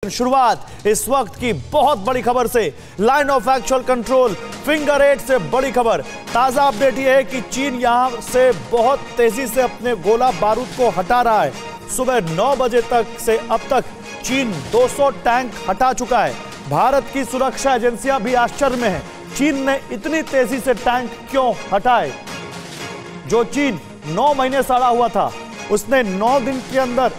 शुरुआत इस वक्त की बहुत बड़ी खबर से, line of actual control finger 8 से बड़ी खबर। ताजा अपडेट यह है कि चीन यहां से बहुत तेजी से अपने गोला बारूद को हटा रहा है। सुबह 9 बजे तक से अब तक चीन 200 टैंक हटा चुका है। भारत की सुरक्षा एजेंसियां भी आश्चर्य में हैं, चीन ने इतनी तेजी से टैंक क्यों हटाए। जो चीन 9 महीने से अड़ा हुआ था, उसने 9 दिन के अंदर,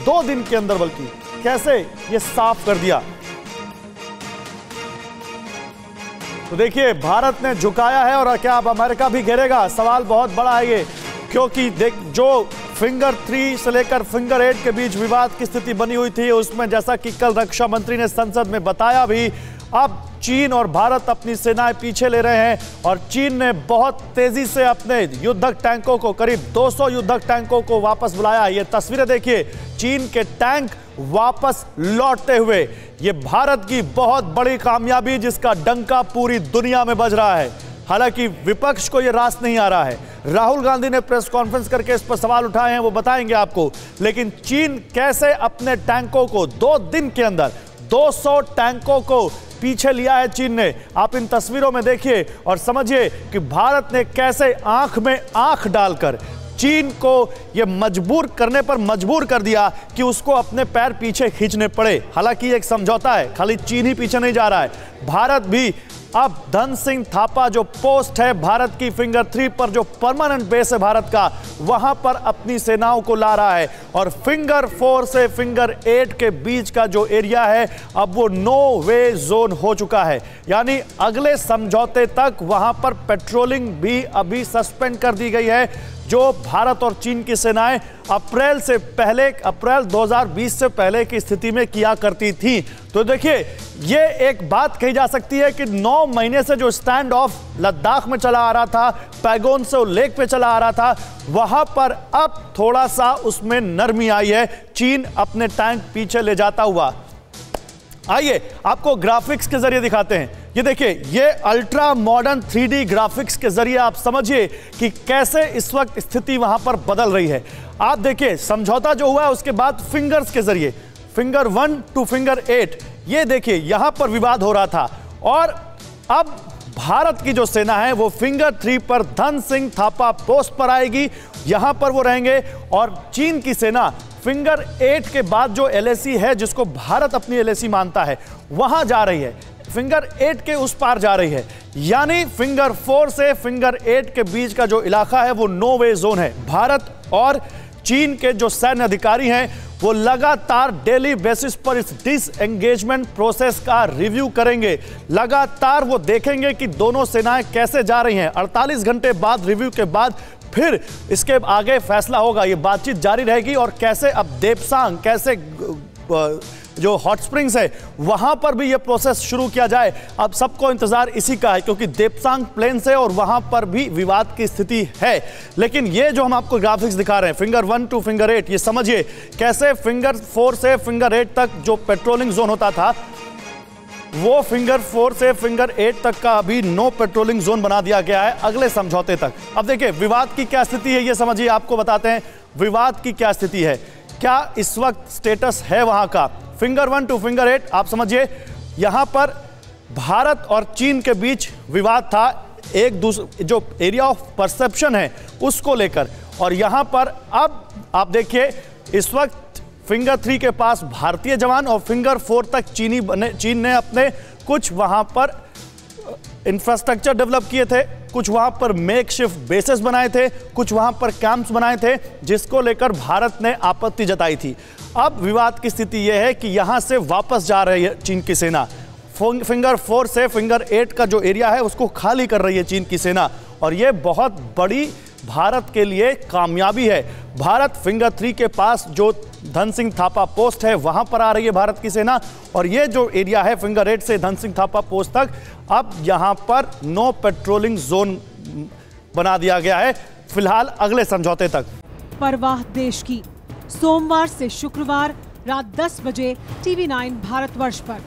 2 दिन के अंदर बल्कि कैसे ये साफ कर दिया। तो देखिए, भारत ने झुकाया है और क्या अब अमेरिका भी घेरेगा? सवाल बहुत बड़ा है ये, क्योंकि देख, जो फिंगर 3 से लेकर फिंगर 8 के बीच विवाद की स्थिति बनी हुई थी, उसमें जैसा कि कल रक्षा मंत्री ने संसद में बताया भी, अब चीन और भारत अपनी सेनाएं पीछे ले रहे हैं और चीन ने बहुत तेजी से अपने युद्धक टैंकों को, करीब 200 युद्धक टैंकों को वापस बुलाया। ये तस्वीरें देखिए, चीन के टैंक वापस लौटते हुए। ये भारत की बहुत बड़ी कामयाबी, जिसका डंका पूरी दुनिया में बज रहा है। हालांकि विपक्ष को यह रास नहीं आ रहा है। राहुल गांधी ने प्रेस कॉन्फ्रेंस करके इस पर सवाल उठाए हैं, वो बताएंगे आपको। लेकिन चीन कैसे अपने टैंकों को 2 दिन के अंदर 200 टैंकों को पीछे लिया है चीन ने। आप इन तस्वीरों में देखिए और समझिए कि भारत ने कैसे आंख में आंख डालकर चीन को यह मजबूर करने पर मजबूर कर दिया कि उसको अपने पैर पीछे खींचने पड़े। हालांकि एक समझौता है, खाली चीन ही पीछे नहीं जा रहा है, भारत भी अब धन सिंह थापा जो पोस्ट है भारत की फिंगर 3 पर, जो परमानेंट बेस है भारत का, वहां पर अपनी सेनाओं को ला रहा है। और फिंगर 4 से फिंगर 8 के बीच का जो एरिया है, अब वो नो वे जोन हो चुका है। यानी अगले समझौते तक वहां पर पेट्रोलिंग भी अभी सस्पेंड कर दी गई है, जो भारत और चीन की सेनाएं अप्रैल 2020 से पहले की स्थिति में किया करती थी। तो देखिए, ये एक बात कही जा सकती है कि 9 महीने से जो स्टैंड ऑफ लद्दाख में चला आ रहा था, पैगोंग से लेक पे चला आ रहा था, वहां पर अब थोड़ा सा उसमें नरमी आई है। चीन अपने टैंक पीछे ले जाता हुआ। आइए आपको ग्राफिक्स के जरिए दिखाते हैं। ये देखिए, ये अल्ट्रा मॉडर्न 3D ग्राफिक्स के जरिए आप समझिए कि कैसे इस वक्त स्थिति वहां पर बदल रही है। आप देखिए, समझौता जो हुआ है उसके बाद फिंगर्स के जरिए, फिंगर 1 टू फिंगर 8, ये देखिए यहां पर विवाद हो रहा था। और अब भारत की जो सेना है वो फिंगर 3 पर धन सिंह थापा पोस्ट पर आएगी, यहां पर वो रहेंगे। और चीन की सेना फिंगर 8 के बाद जो LAC है, जिसको भारत अपनी LAC मानता है, वहां जा रही है, फिंगर 8 के उस पार जा रही है। यानी फिंगर 4 से फिंगर 8 के बीच का जो इलाका है वो नो वे जोन है। भारत और चीन के जो सैन्य अधिकारी हैं वो लगातार डेली बेसिस पर इस डिसएंगेजमेंट प्रोसेस का रिव्यू करेंगे। लगातार वो देखेंगे कि दोनों सेनाएं कैसे जा रही हैं। 48 घंटे बाद रिव्यू के बाद फिर इसके आगे फैसला होगा। ये बातचीत जारी रहेगी और कैसे अब देपसांग, कैसे जो हॉट स्प्रिंग्स है वहां पर भी ये प्रोसेस शुरू किया जाए, अब सबको इंतजार इसी का है, क्योंकि देपसांग प्लेन से और वहां पर भी विवाद की स्थिति है। लेकिन ये जो हम आपको ग्राफिक्स दिखा रहे हैं, फिंगर 1 टू फिंगर 8, ये समझिए कैसे फिंगर 4 से फिंगर 8 तक जो पेट्रोलिंग जोन होता था, वो फिंगर 4 से फिंगर 8 तक का अभी नो पेट्रोलिंग जोन बना दिया गया है अगले समझौते तक। अब देखिए विवाद की क्या स्थिति है, ये समझिए, आपको बताते हैं विवाद की क्या स्थिति है, क्या इस वक्त स्टेटस है वहां का। फिंगर 1 टू फिंगर 8, आप समझिए, यहां पर भारत और चीन के बीच विवाद था, एक दूसरे जो एरिया ऑफ परसेप्शन है उसको लेकर। और यहां पर अब आप देखिए, इस वक्त फिंगर 3 के पास भारतीय जवान और फिंगर 4 तक चीन ने अपने कुछ वहां पर इंफ्रास्ट्रक्चर डेवलप किए थे, कुछ वहां पर मेकशिफ्ट बेसेस बनाए थे, कुछ वहां पर कैंप्स बनाए थे, जिसको लेकर भारत ने आपत्ति जताई थी। अब विवाद की स्थिति यह है कि यहां से वापस जा रही है चीन की सेना। फिंगर 4 से फिंगर 8 का जो एरिया है उसको खाली कर रही है चीन की सेना, और यह बहुत बड़ी भारत के लिए कामयाबी है। भारत फिंगर 3 के पास जो धन सिंह थापा पोस्ट है वहां पर आ रही है भारत की सेना, और ये जो एरिया है फिंगर 8 से धन सिंह थापा पोस्ट तक, अब यहां पर नो पेट्रोलिंग जोन बना दिया गया है फिलहाल अगले समझौते तक। परवाह देश की, सोमवार से शुक्रवार रात 10 बजे TV9 भारतवर्ष पर।